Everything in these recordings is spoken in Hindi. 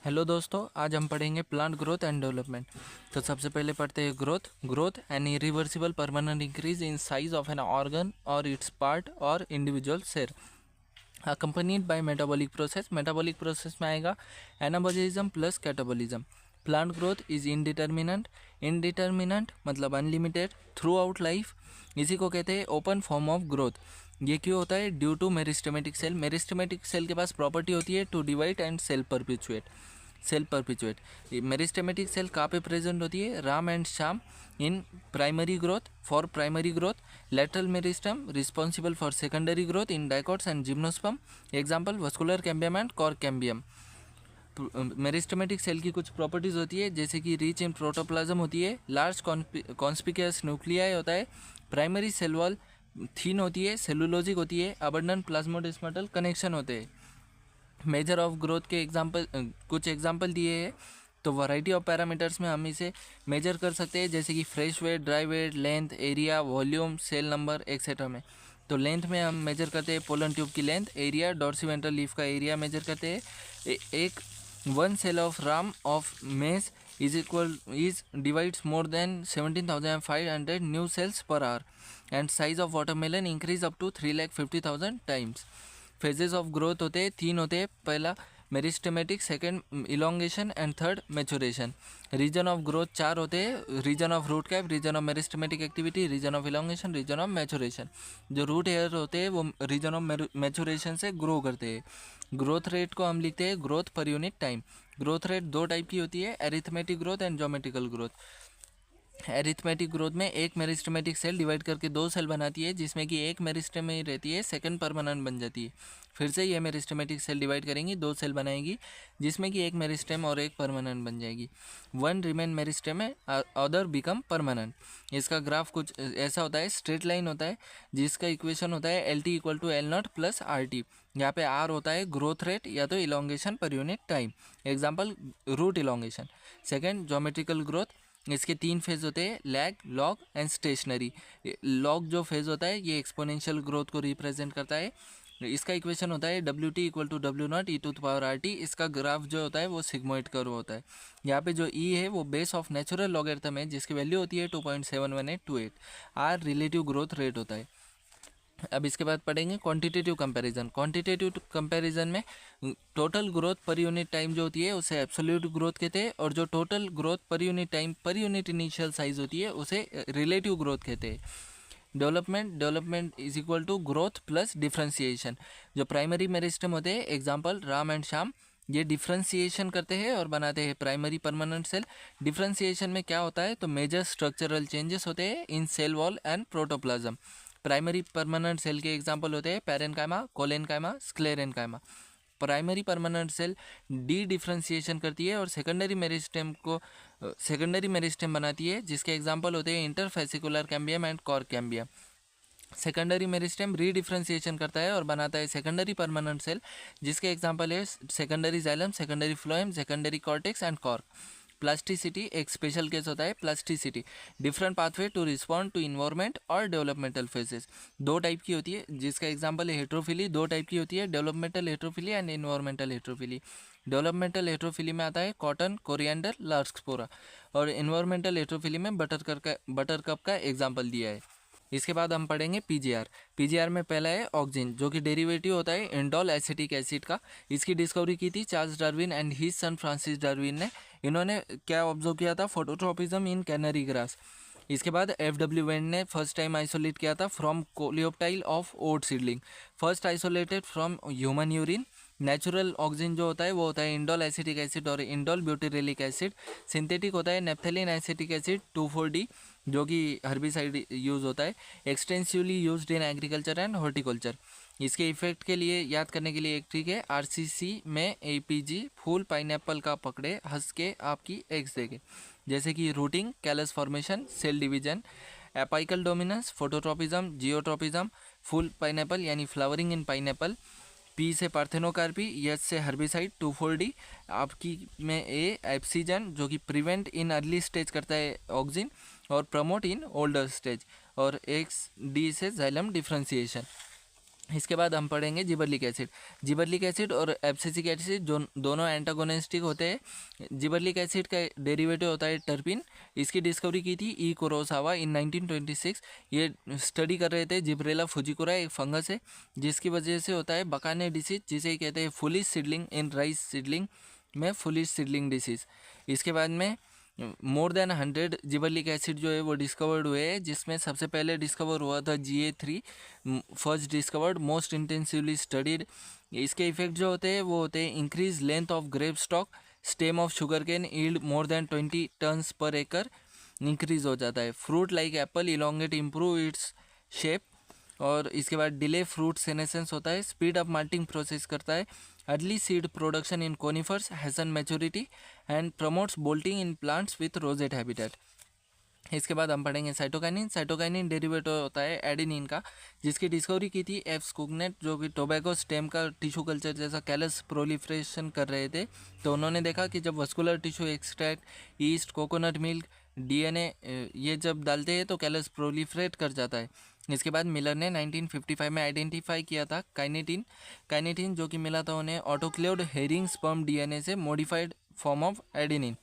हेलो दोस्तों, आज हम पढ़ेंगे प्लांट ग्रोथ एंड डेवलपमेंट। तो सबसे पहले पढ़ते हैं growth an irreversible permanent increase in size of an organ और इट्स पार्ट और individual cell accompanied by metabolic process में आएगा anabolism plus catabolism. Plant growth is indeterminate मतलब अनलिमिटेड थ्रू आउट लाइफ। इसी को कहते हैं ओपन फॉर्म ऑफ ग्रोथ। ये क्यों होता है? ड्यू टू मेरिस्टेमेटिक सेल के पास प्रॉपर्टी होती है to divide and cell perpetuate. Meristematic cell कहाँ पे प्रेजेंट होती है? Ram and Shyam in primary growth for primary growth. Lateral meristem responsible for secondary growth in dicots and gymnosperm. Example vascular cambium and cork cambium. Meristematic cell की कुछ प्रॉपर्टीज़ होती है जैसे कि रिच इन प्रोटोप्लाज्म होती है, लार्ज कॉन्स्पिक्यूअस न्यूक्लियाई होता है, प्राइमरी सेल वॉल थीन होती है, सेलुलोजिक होती है, अबंडेंट प्लाज्मोडेस्माटल कनेक्शन होते हैं। मेजर ऑफ ग्रोथ के कुछ एग्जाम्पल दिए हैं। तो वैरायटी ऑफ पैरामीटर्स में हम इसे मेजर कर सकते हैं जैसे कि fresh weight, dry weight, length, area, volume, cell number etcetera में। तो लेंथ में हम मेजर करते हैं पोलन ट्यूब की लेंथ, एरिया डॉर्सीवेंट्रल लीफ का एरिया मेजर करते हैं। एक one cell of RAM of maize is divides more than 17,500 new cells per hour and size of watermelon increase up to 3,50,000 times. Phases of growth होते हैं 3 होते हैं। पहला meristematic, second elongation and third maturation. Region of growth 4 होते हैं। Region of root cap, region of meristematic activity, region of elongation, region of maturation. जो रूट हेयर होते हैं वो रीजन ऑफ मैच्योरेशन से ग्रो करते हैं। ग्रोथ रेट को हम लिखते हैं growth per unit time. Growth rate 2 type की होती है, arithmetic growth and geometrical growth. Arithmetic growth में एक मेरिस्टेमेटिक सेल डिवाइड करके 2 सेल बनाती है जिसमें कि एक मेरिस्टेम में ही रहती है, सेकंड परमानेंट बन जाती है। फिर से ये मेरिस्टेमेटिक सेल डिवाइड करेंगी, 2 सेल बनाएगी जिसमें कि एक मेरिस्टेम और एक परमानेंट बन जाएगी। वन रिमेन मेरिस्टेम है, अदर बिकम परमानेंट। इसका ग्राफ कुछ ऐसा होता है, स्ट्रेट लाइन होता है जिसका इक्वेशन होता है LT equal to L0 plus RT। यहाँ पे R होता है ग्रोथ रेट या तो elongation per unit time. Example root elongation. Second geometrical growth, इसके 3 फेज होते हैं, lag, log and stationary. Log जो फेज होता है ये एक्सपोनेंशियल ग्रोथ को रिप्रेजेंट करता है। इसका इक्वेशन होता है WT equal to W0 e to power RT। इसका ग्राफ जो होता है वो सिग्मोइड कर्व होता है। यहाँ पे जो E है वो बेस ऑफ नेचुरल लॉगरिथम है जिसकी वैल्यू होती है 2.71828। R रिलेटिव ग्रोथ रेट होता है। अब इसके बाद पढ़ेंगे क्वांटिटेटिव कंपैरिजन। क्वांटिटेटिव कंपैरिजन में total growth per unit time जो होती है उसे एब्सोल्यूट ग्रोथ कहते हैं, और जो total growth per unit time per unit initial size होती है उसे रिलेटिव ग्रोथ कहते हैं। Development is equal to growth plus differentiation. जो प्राइमरी मेरिस्टेम होते हैं, एग्जाम्पल राम एंड श्याम, ये डिफ्रेंसिएशन करते हैं और बनाते हैं प्राइमरी परमानेंट सेल। डिफ्रेंसिएशन में क्या होता है? तो मेजर स्ट्रक्चरल चेंजेस होते हैं in cell wall and protoplasm. Primary permanent cell के एग्जाम्पल होते हैं parenchyma, collenchyma, sclerenchyma. Primary permanent cell dedifferentiation करती है और सेकेंडरी मेरिस्टेम बनाती है जिसके एग्जाम्पल होते हैं interfascicular cambium and cork cambium. Secondary meristem redifferentiation करता है और बनाता है सेकेंडरी परमानेंट सेल जिसके एग्जाम्पल है secondary xylem, secondary phloem, secondary cortex and cork. Plasticity एक स्पेशल केस होता है। Plasticity different pathway to respond to environment और डेवलपमेंटल फेजेस। 2 टाइप की होती है जिसका एग्जांपल है हेट्रोफिली। 2 टाइप की होती है, developmental heterophylly and environmental heterophylly. Developmental heterophylly में आता है कॉटन, कोरिएंडर, लार्कस्पोरा, और इन्वायरमेंटल हेट्रोफिली में बटरकप का एग्जाम्पल दिया है। इसके बाद हम पढ़ेंगे पीजीआर में पहला है ऑक्सिन जो कि डेरिवेटिव होता है इंडोल एसिटिक एसिड का। इसकी डिस्कवरी की थी Charles Darwin and his son Francis Darwin ने। इन्होंने क्या ऑब्जर्व किया था? फोटोट्रोपिज्म इन कैनरी ग्रास। इसके बाद FW वेंड ने फर्स्ट टाइम आइसोलेट किया था from coleoptile of oat seedling, first isolated from human urine. Natural auxin जो होता है वो होता है इंडोल एसिटिक एसिड और इंडोल ब्यूटेरिलिक एसिड। सिंथेटिक होता है नेप्थेलिन एसिटिक एसिड 2,4-D जो कि हर्बिसाइड यूज़ होता है, extensively used in agriculture and horticulture. इसके इफेक्ट के लिए याद करने के लिए एक ट्रिक है, RCC में APG फूल पाइनएप्पल का पकड़े हंस के आपकी एग्स देखे, जैसे कि rooting, callus formation, cell division, apical dominance, phototropism, geotropism, फूल पाइनएप्पल यानी फ्लावरिंग इन पाइनएप्पल। P से पार्थेनोकार्पी, S से हर्बिसाइड 2,4-D, आपकी में A एप्सिजन जो कि प्रिवेंट इन अर्ली स्टेज करता है ऑक्सिन और प्रमोट इन ओल्डर स्टेज, और X D से जाइलम डिफ्रेंसिएशन। इसके बाद हम पढ़ेंगे जिबरलिक एसिड। जिबरलिक एसिड और एब्सिसिक एसिड जो दोनों एंटागोनिस्टिक होते हैं। जिबरलिक एसिड का डेरिवेटिव होता है टर्पिन। इसकी डिस्कवरी की थी ई कुरोसावा इन 1926। ये स्टडी कर रहे थे जिब्रेला फुजिकुरा, एक फंगस है जिसकी वजह से होता है बकाने डिसीज, जिसे कहते हैं foolish seedling in rice seedling में फुलिश सीडलिंग डिसीज। इसके बाद में मोर देन 100 जिबरलिक एसिड जो है वो डिस्कवर्ड हुए हैं, जिसमें सबसे पहले डिस्कवर हुआ था GA3, first discovered, most intensively studied. इसके इफेक्ट जो होते हैं वो होते हैं increase length of grape stalk, stem of sugar cane yield more than 20 tons per एकड़ इंक्रीज हो जाता है। Fruit like apple elongate improve its shape. और इसके बाद डिले फ्रूट सेनेसेंस होता है, स्पीड अप माल्टिंग प्रोसेस करता है, early seed production in conifers, Hesson maturity and promotes bolting in plants with rosette habitat. इसके बाद हम पढ़ेंगे साइटोकाइनिन। साइटोकाइनिन डेरिवेटिव होता है एडेनिन का, जिसकी डिस्कवरी की थी एफ स्कुगनेट, जो कि टोबैको स्टेम का टिश्यू कल्चर जैसा कैलस प्रोलिफ्रेशन कर रहे थे। तो उन्होंने देखा कि जब vascular tissue extract, east, coconut milk, DNA ये जब डालते हैं तो कैलस प्रोलिफ्रेट कर जाता है। इसके बाद मिलर ने 1955 में आइडेंटिफाई किया था काइनेटिन जो कि मिला था उन्हें ऑटोक्लेव्ड हेरिंग स्पर्म DNA से मॉडिफाइड फॉर्म ऑफ एडेनिन।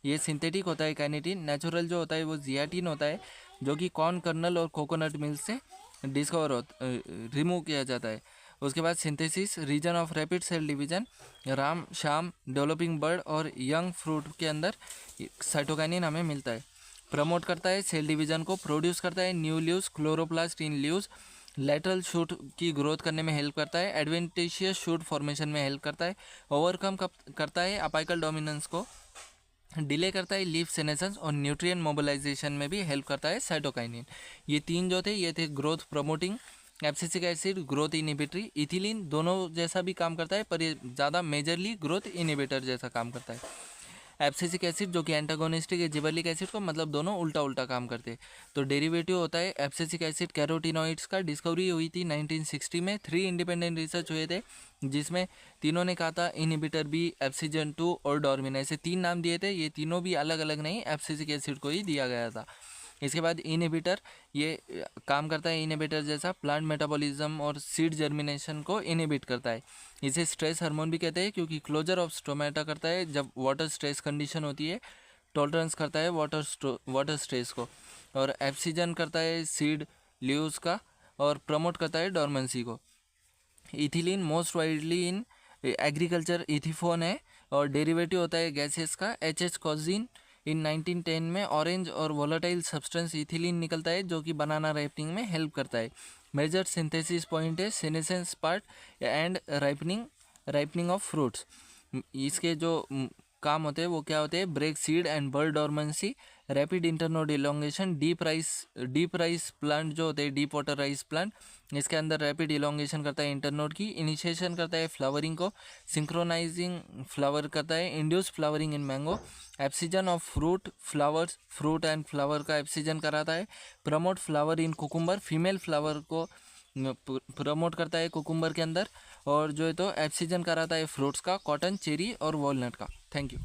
ये सिंथेटिक होता है काइनेटिन। नेचुरल जो होता है वो जियाटिन होता है, जो कि कॉर्न कर्नल और कोकोनट मिल्क से रिमूव किया जाता है। उसके बाद synthesis, region of rapid cell division, राम शाम, डेवलपिंग बर्ड और यंग फ्रूट के अंदर साइटोकाइनिन हमें मिलता है। प्रमोट करता है सेल डिवीजन को, प्रोड्यूस करता है new leaves, chloroplast in leaves, lateral shoot की ग्रोथ करने में हेल्प करता है, एडवेंटिशियस शूट फॉर्मेशन में हेल्प करता है, ओवरकम करता है अपाइकल डोमिनेंस को, डिले करता है लीफ सेनेसेंस और न्यूट्रिएंट मोबिलाइजेशन में भी हेल्प करता है साइटोकाइनिन। ये तीन जो थे ये थे growth promoting, abscisic acid growth inhibitory, ethylene दोनों जैसा भी काम करता है पर ये ज़्यादा मेजरली ग्रोथ इनिबिटर जैसा काम करता है। एब्सिसिक एसिड जो कि एंटागोनिस्टिक है जिबरलिक एसिड को, मतलब दोनों उल्टा उल्टा काम करते हैं। तो डेरिवेटिव होता है एब्सिसिक एसिड कैरोटिनॉइड्स का। डिस्कवरी हुई थी 1960 में। 3 इंडिपेंडेंट रिसर्च हुए थे, जिसमें तीनों ने कहा था इनहिबिटर बी, एब्सिजन 2 और डॉर्मिन, ऐसे 3 नाम दिए थे। ये तीनों भी अलग अलग नहीं, एब्सिसिक एसिड को ही दिया गया था। इसके बाद इनहिबिटर, ये काम करता है इनहिबिटर जैसा, प्लांट मेटाबॉलिज्म और सीड जर्मिनेशन को इनहिबिट करता है। इसे स्ट्रेस हार्मोन भी कहते हैं, क्योंकि क्लोजर ऑफ स्टोमेटा करता है जब वाटर स्ट्रेस कंडीशन होती है, टॉलरेंस करता है वाटर स्ट्रेस को, और एब्सिजन करता है सीड लीव्स का, और प्रमोट करता है डॉर्मेंसी को। Ethylene most widely in agriculture ethephon है, और डेरिवेटिव होता है गैसेस का HH कॉजिन। इन 1910 में ऑरेंज और वोलेटाइल सब्सटेंस इथिलीन निकलता है, जो कि बनाना राइपनिंग में हेल्प करता है। मेजर सिंथेसिस पॉइंट है senescence part and ripening of fruits. इसके जो काम होते हैं वो क्या होते हैं, break seed and bud dormancy, rapid internode elongation, deep rice plant जो होते हैं, डीप वाटर राइस प्लांट, इसके अंदर रैपिड इलोंगेशन करता है इंटरनोड की, इनिशिएशन करता है फ्लावरिंग को, सिंक्रोनाइजिंग फ्लावर करता है, induce flowering in mango, abscission of fruit and flower का एब्सिजन कराता है, promote flower in cucumber, female flower को प्रमोट करता है कुकुम्बर के अंदर, और जो है तो एब्सिजन कराता है फ्रूट्स का, कॉटन, चेरी और वॉलनट का। Thank you.